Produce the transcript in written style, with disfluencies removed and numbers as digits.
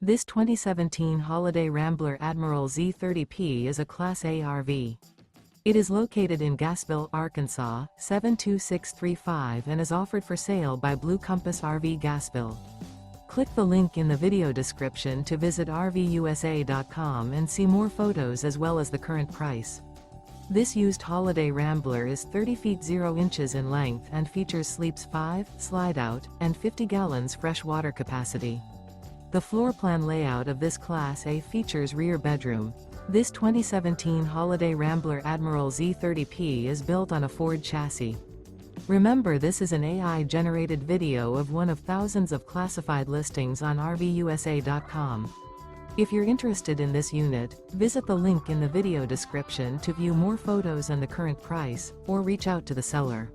This 2017 Holiday Rambler Admiral XE is a Class A RV. It is located in Gassville, Arkansas, 72635 and is offered for sale by Blue Compass RV Gassville. Click the link in the video description to visit RVUSA.com and see more photos as well as the current price. This used Holiday Rambler is 30 feet 0 inches in length and features sleeps 5, slide-out, and 50 gallons fresh water capacity. The floor plan layout of this Class A features rear bedroom. This 2017 Holiday Rambler Admiral XE is built on a Ford chassis. Remember, this is an AI-generated video of one of thousands of classified listings on RVUSA.com. If you're interested in this unit, visit the link in the video description to view more photos and the current price, or reach out to the seller.